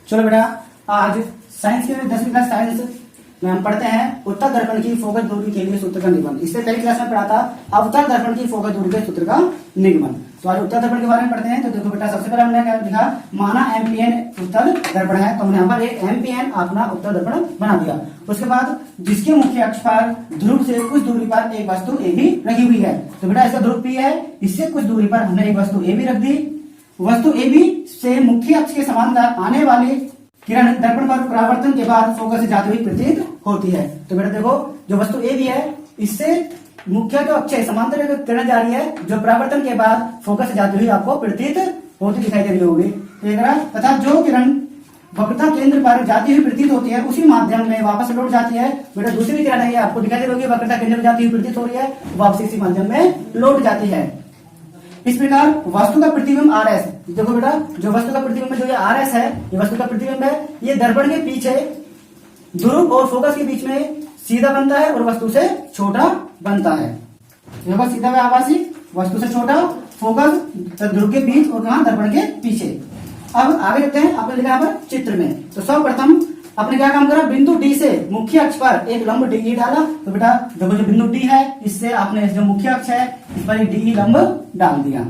चलो बेटा, आज साइंस के 10वीं क्लास साइंस में हम पढ़ते हैं उत्तल दर्पण की फोकस दूरी के लिए सूत्र का निगमन। इससे पहली क्लास में पढ़ा था अवतल दर्पण की फोकस दूरी के सूत्र का निगमन। तो आज उत्तल दर्पण के बारे में पढ़ते हैं। तो देखो बेटा, सबसे पहले हमने क्या लिखा, माना एमपीएन उत्तल दर्पण है, तो हमने यहाँ पर एक एमपीएन अपना उत्तल दर्पण बना दिया। उसके बाद जिसके मुख्य अक्ष पर ध्रुव से कुछ दूरी पर एक वस्तु ए भी रखी हुई है, तो बेटा इसका ध्रुव पी है, इससे कुछ दूरी पर हमने एक वस्तु ए भी रख दी। वस्तु ए बी से मुख्य अक्ष के समांतर आने वाली किरण दर्पण पर परावर्तन के बाद फोकस से जाती हुई प्रतीत होती है। तो बेटा देखो, जो वस्तु ए बी है, इससे मुख्य जो अक्ष है समांतर किरण जा रही है, जो परावर्तन के बाद फोकस से जाती हुई आपको प्रतीत होती दिखाई दे रही होगी। तथा जो किरण वक्रता केंद्र पर जाती हुई प्रतीत होती है, उसी माध्यम में वापस लौट जाती है। बेटा दूसरी किरण है, आपको दिखाई दे रही होगी, वक्रता केंद्र में जाती हुई प्रतीत हो रही है, वापस इसी माध्यम में लौट जाती है। इस प्रकार वस्तु का प्रतिबिंब आर एस, देखो बेटा, जो वस्तु का प्रतिबिंब जो ये आर एस है, ये वस्तु का प्रतिबिंब है, ये दर्पण के पीछे ध्रुव और फोकस के बीच में सीधा बनता है और वस्तु से छोटा बनता है। देखो सीधा में आभासी, वस्तु से छोटा, फोकस ध्रुव के बीच और कहां, दर्पण के पीछे। अब आगे देखते हैं, आपने लिखा पर चित्र में। तो सर्वप्रथम आपने क्या काम करा, बिंदु डी से मुख्य अक्ष पर एक लंब डी डाला। तो बेटा देखो, जो बिंदु डी है, इससे आपने जो मुख्य अक्ष है इस पर डी लंब डाल दिया।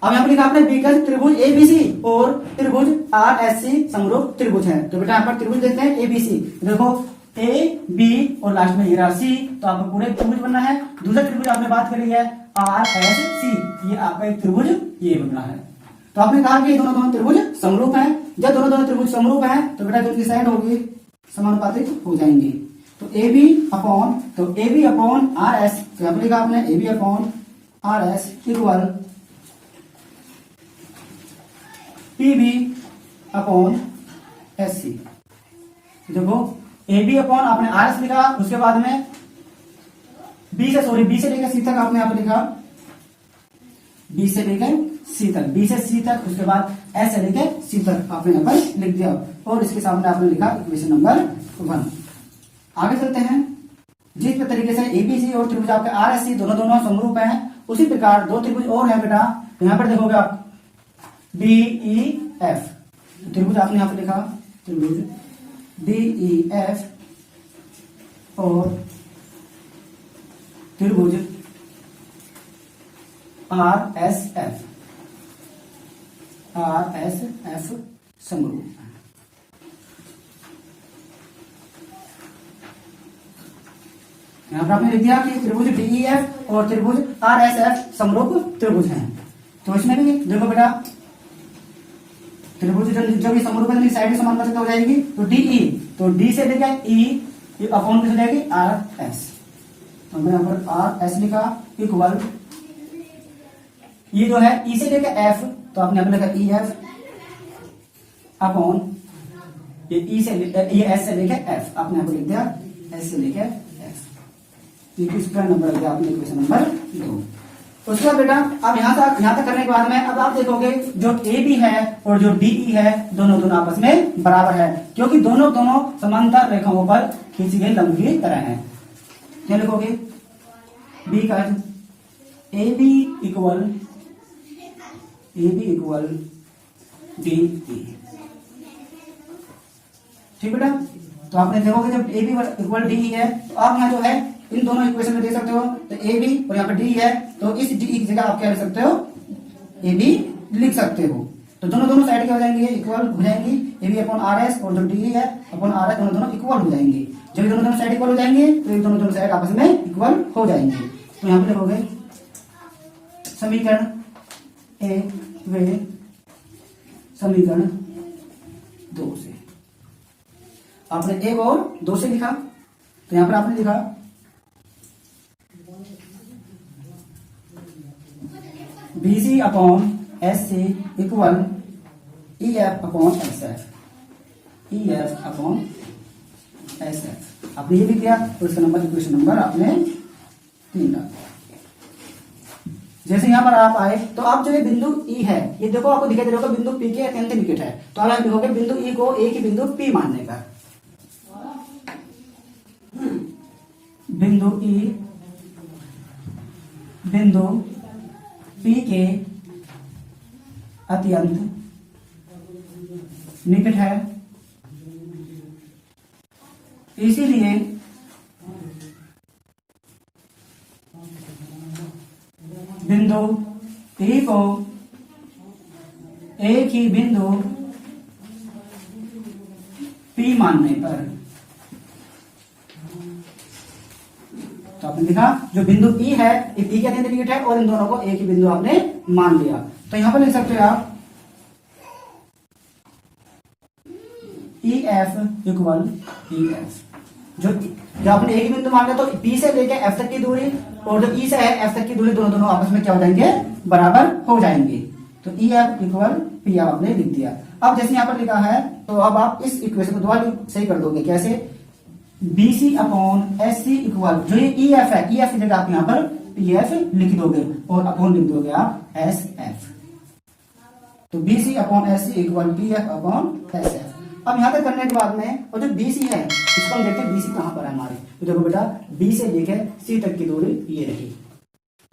अब यहाँ पर लिखा आपने बीकर त्रिभुज एबीसी और त्रिभुज आरएससी समरूप त्रिभुज है। तो बेटा यहाँ पर त्रिभुज देखते हैं एबीसी, देखो ए बी और लास्ट में ये सी, तो आपको पूरे त्रिभुज बनना है। दूसरा त्रिभुज आपने बात करी है आरएससी, ये आपका एक त्रिभुज ये बनना है। तो आपने कहा कि दोनों त्रिभुज समरूप हैं। जब दोनों त्रिभुज समरूप हैं, तो बेटा जो उनकी साइड होगी समानुपातिक हो जाएंगी। तो A B upon R S, तो यहाँ पर लिखा आपने A B upon R S equal P B upon S C. देखो ए बी अपॉन आपने आर एस लिखा, उसके बाद में बी से लेकर सी तक आपने यहाँ पर लिखा, बी से लेकर सी तक, बी से सी तक, उसके बाद एस से लेकर सी तक आपने यहाँ पर लिख दिया और इसके सामने आपने लिखा इक्वेशन नंबर 1। आगे चलते हैं। जिस तरीके से एबीसी और त्रिभुज आपके आरएससी दोनों समरूप हैं, उसी प्रकार दो त्रिभुज और है बेटा। यहाँ पर देखोगे आप DEF, त्रिभुज आपने यहाँ पर लिखा त्रिभुज DEF और त्रिभुज RSF समरूप। यहां पर आपने लिख दिया कि त्रिभुज DEF और त्रिभुज RSF समरूप त्रिभुज हैं। तो इसमें भी देखो बेटा, त्रिभुज जब ये समरूप है, साइड समानुपातिक हो जाएगी। तो DE, तो D से लेकर E अपॉन किस हो जाएगी RS। हमने यहाँ पर RS लिखा इक्वल, ये जो है E से लेकर F, तो आपने यहाँ पर लिखा EF अपॉन ये S से लेकर F, आपने यहाँ पर लिख दिया S से लेकर F। इसका नंबर लग गया आपने इक्वेशन नंबर 2। उसके बाद बेटा अब यहाँ तक करने के बाद में अब आप देखोगे जो ए बी है और जो DE है, दोनों आपस में बराबर है, क्योंकि दोनों समांतर रेखाओं पर खींची गई लंब की तरह है। क्या लिखोगे, बी का ए बी इक्वल DE, ठीक बेटा। तो आपने देखोगे जब ए बी इक्वल DE है, तो आप यहाँ जो है इन दोनों इक्वेशन में दे सकते हो, तो ए बी और यहाँ पर DE है, तो इस DE की जगह आप क्या लिख सकते हो, ए बी लिख सकते हो। तो दोनों साइड क्या हो जाएंगे, इक्वल हो जाएंगी। A B upon R S और जो DE है अपॉन आर एस, दोनों इक्वल हो जाएंगे। जब दोनों साइड इक्वल हो जाएंगे, तो ये दोनों साइड आपस में इक्वल हो जाएंगे। तो यहाँ पे लिखोगे समीकरण ए वे समीकरण 2 से, आपने 1 और 2 से लिखा। तो यहां पर आपने लिखा BC upon SC equal EF upon SF, EF upon SF आपने ये लिख दिया। तो इसका नंबर इक्वेशन नंबर आपने 3 डाल। जैसे यहां पर आप आए, तो आप जो ये बिंदु E है, ये देखो आपको दिखाई दे रहा होगा बिंदु P के अत्यंत निकट है, तो आप लिखोगे बिंदु E को एक ही बिंदु P मानने का। बिंदु E बिंदु P के अत्यंत निकट है, इसीलिए बिंदु P को एक ही बिंदु P मानने पर, तो आपने लिखा जो बिंदु P है, ये P के अत्यंत निकट है और इन दोनों को एक ही बिंदु आपने मान लिया। तो यहां पर लिख सकते हो आप EF इक्वल EF, जो आपने एक ही बिंदु मान लिया, तो P से लेकर F तक की दूरी और जो E से है F तक की दूरी, दोनों आपस में क्या हो जाएंगे, बराबर हो जाएंगे। तो EF इक्वल P आपने लिख दिया। अब जैसे यहां पर लिखा है, तो अब आप इस इक्वेशन को दोबारा सही कर दोगे, कैसे, BC अपॉन SC इक्वल, जो ये EF है, EF की जगह आप यहां पर PF लिख दोगे और अपॉन लिख दोगे आप SF। तो BC upon SC equal PF upon SF। अब यहां तक करने के बाद में, और जो BC है इसको हम देखते हैं BC कहां पर है हमारे। तो देखो बेटा, B से लेकर C तक की दूरी ये रही,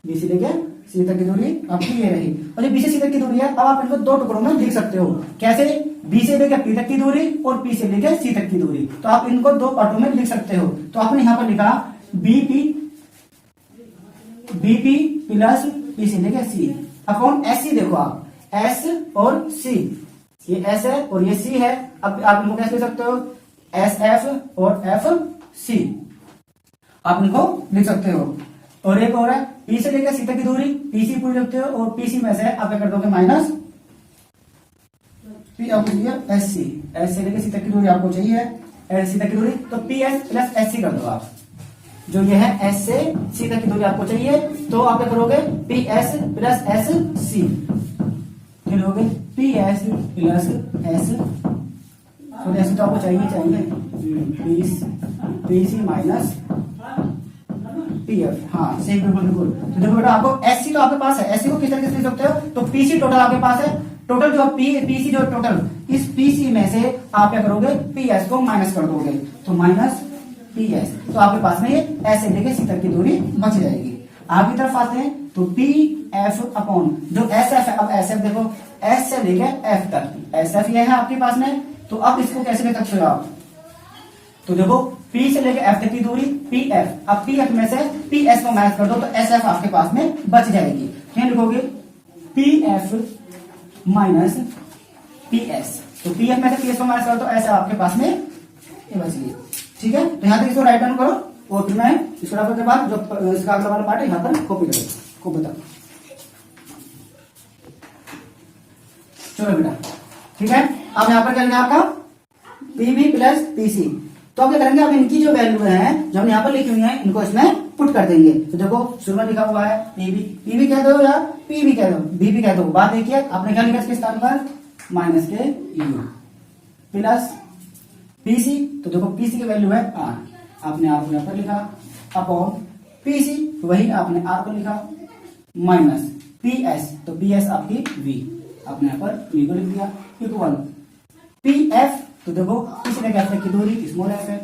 B से लेकर C तक की दूरी आपकी ये रही, और जो B से C तक की दूरी है, अब आप इनको दो टुकड़ों में लिख सकते हो। कैसे, B से लेकर P तक की दूरी और P से लेकर C तक की दूरी, तो आप इनको दो पार्टों में लिख सकते हो। तो आपने यहां पर लिखा BP प्लस P से लेकर C अपॉन SC। देखो आप S और C, ये S है और ये C है। अब आप इनको कैसे लिख सकते हो, SF और FC, आप इनको लिख सकते हो। और एक और है, P से लेकर C तक की दूरी, PC पूरी लिखते हो और PC में से आप क्या कर दोगे, माइनस P आपको चाहिए SC, S से लेकर C तक की दूरी आपको चाहिए SC तक की दूरी, तो PS प्लस SC कर दो आप। जो ये है S से C तक की दूरी आपको चाहिए, तो आप क्या करोगे, PS प्लस SC, फिर लोगे PS प्लस S, तो ऐसे तो आपको चाहिए PC माइनस PF। हाँ सही, बिल्कुल। तो देखो बेटा, आपको SC तो आपके पास है, SC को किस तरीके से लिख सकते हो, तो PC टोटल आपके पास है, टोटल जो PC जो टोटल, इस PC में से आप क्या करोगे, PS को माइनस कर दोगे, तो माइनस PS, तो आपके पास में ये S से लेके C तक की दूरी बच जाएगी। आगे तरफ आते हैं, तो PF अपॉन जो SF है, अब SF देखो, S से लेके F तक, SF ये है आपके पास में, तो अब इसको कैसे लिख सकते हो आप, तो देखो P से लेके F तक की दूरी PF, अब PF में से PS को माइनस कर दो, तो SF आपके पास में बच जाएगी। क्या लिखोगे, PF माइनस PS, तो PF में से PS को माइनस कर दो, SF आपके पास में ये बच गई। ठीक है, तो यहां तक इसको राइट डाउन करो और फिर मैं इसको राइट के बाद जो इसका अगला वाला पार्ट है यहां पर कॉपी करो, को बता। चलो बेटा, ठीक है। अब यहां पर क्या लेंगे आपका PB प्लस PC, तो अब क्या करेंगे, अब इनकी जो वैल्यू है जो हम यहाँ पर लिखी हुई है, इनको इसमें पुट कर देंगे। तो देखो शुरू में लिखा हुआ है PB कह दो या PB कह दो, BP कह दो, बात देखिए आपने क्या लिखा इसके स्थान पर, माइनस के U प्लस PC, तो देखो PC की वैल्यू है R, आपने R को यहाँ पर लिखा, अपॉन PC वही आपने R को लिखा, माइनस PS, तो PS आपकी V, आपने यहाँ पर V को लिख दिया, इक्वल PF, तो देखो इसी ने F की दूरी स्मॉल f है,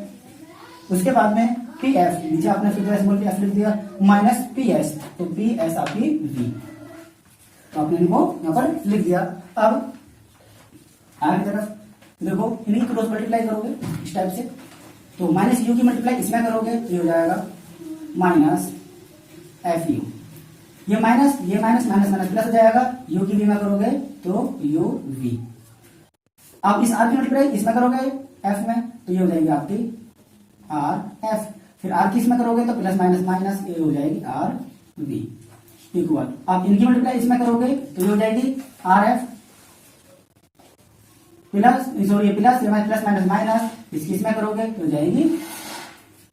उसके बाद में PF, नीचे आपने फिर स्मॉल f लिख दिया, माइनस PS, तो PS आपकी V, तो आपने इनको यहाँ पर लिख दिया। अब आगे की तरफ देखो, इन्हीं क्रॉस मल्टीप्लाई करोगे इस टाइप से, तो माइनस U की मल्टीप्लाई इसमें करोगे तो ये हो जाएगा माइनस FU, ये माइनस माइनस माइनस प्लस हो जाएगा, U की V में करोगे तो UV। आप इस R की मल्टीप्लाई इसमें करोगे F में, तो ये हो जाएगी आपकी RF, फिर R की इसमें करोगे तो प्लस माइनस माइनस, ये हो जाएगी RV इक्वल, आप इनकी मल्टीप्लाई इसमें करोगे तो ये हो जाएगी RF plus, sorry plus plus minus minus, इसकी इसमें करोगे तो हो जाएगी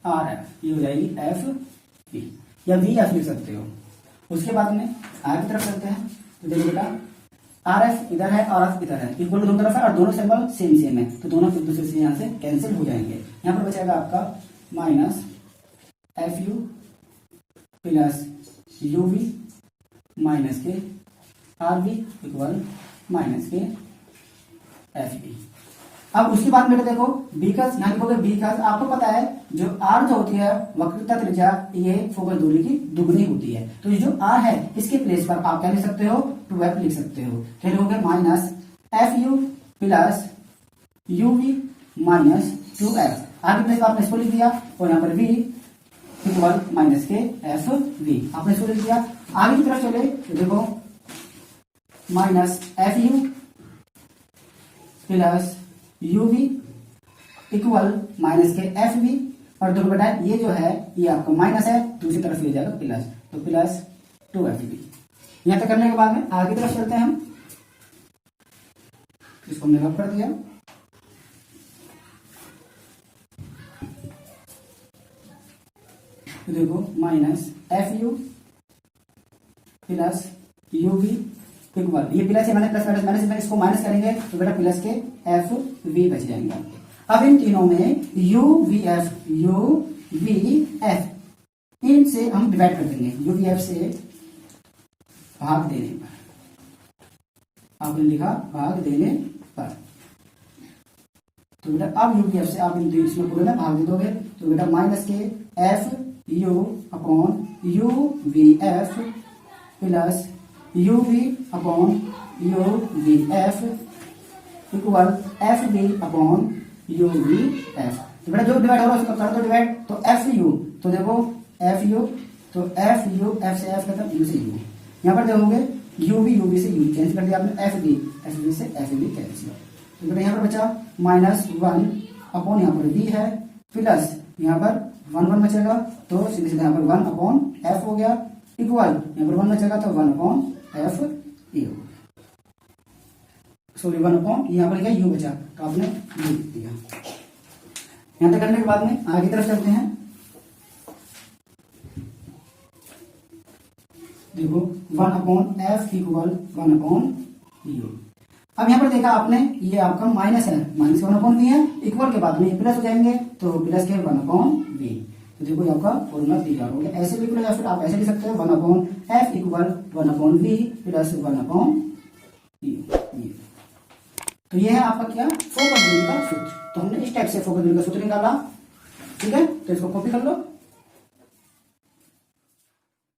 RF, ये हो जाएगी FV या VF लिख सकते हो। उसके बाद में आगे की तरफ चलते हैं, तो देखो बेटा RF इधर है, RF इधर है, इक्वल दोनों तरफ है और दोनों सिंबल सेम है, तो दोनों एक दूसरे से यहाँ से कैंसिल हो जाएंगे। यहाँ पर बचेगा आपका minus FU plus UV minus के RV इक्वल माइनस के FV। अब उसके बाद में देखो बीकस, यहाँ लिखोगे बीकस, आपको पता है जो R जो होती है वक्रता त्रिज्या, ये फोकस दूरी की दुगनी होती है, तो ये जो R है इसके प्लेस पर आप क्या लिख सकते हो, 2F लिख सकते हो। क्या लिखोगे, minus FU plus U V minus 2f। आगे प्लेस आपने इसको लिख दिया और यहाँ पर v इक्वल माइनस के एफ वी आपने इसको लिख दिया। आगे की तरफ चले तो देखो minus F U plus U V equal minus के एफ वी, और देखो बेटा ये जो है ये आपका माइनस है, दूसरी तरफ ले जाएगा प्लस, तो प्लस 2f वी। यहां तक करने के बाद में आगे की तरफ चलते हैं हम, इसको हमने रब कर दिया। तो देखो minus F U plus U V equal, ये प्लस है, मैंने प्लस माइनस माइनस में इसको माइनस करेंगे तो बेटा प्लस के एफ वी बच जाएंगे। अब इन तीनों में यू वी एफ इनसे हम डिवाइड कर देंगे, यू वी एफ से भाग देने पर, आपने लिखा भाग देने पर, तो बेटा अब यू वी एफ से आप इन इसमें पूरे में भाग दे दोगे, तो बेटा माइनस के F U upon U V F plus U V upon U V F equal F V upon U V F. तो बेटा जो डिवाइड हो रहा है उसको कर दो डिवाइड, तो एफ यू, तो देखो एफ यू, तो एफ यू, एफ से एफ खत्म, यू से यू, यहाँ पर देखोगे यू वी से यू कैंसिल कर दिया आपने, एफ वी से एफ वी कैंसिल। तो बेटा यहाँ पर बचा माइनस 1 अपॉन यहाँ पर वी है प्लस यहाँ पर 1 बचेगा, तो सीधे सीधे यहाँ पर 1 अपॉन एफ हो गया इक्वल यहाँ पर 1 बचेगा तो 1 अपॉन एफ ए हो गया, सॉरी 1 अपॉन यहाँ पर क्या यू बचा तो आपने यू लिख दिया। यहां तक करने के बाद में आगे तरफ चलते हैं, देखो 1 upon F equal 1 upon you. अब यहां पर देखा आपने ये आपका माइनस है, माइनस 1 अपॉन वी है, इक्वल के बाद में प्लस हो जाएंगे तो प्लस के 1 अपॉन वी। तो देखो ये आपका फॉर्मूला तैयार हो गया। ऐसे लिख लो या फिर आप ऐसे लिख सकते हो 1 upon F equal 1 upon V plus 1 upon U. तो ये है आपका क्या फोकस दूरी का सूत्र। तो हमने इस टाइप से फोकस दूरी का सूत्र निकाला, ठीक है, तो इसको कॉपी कर लो।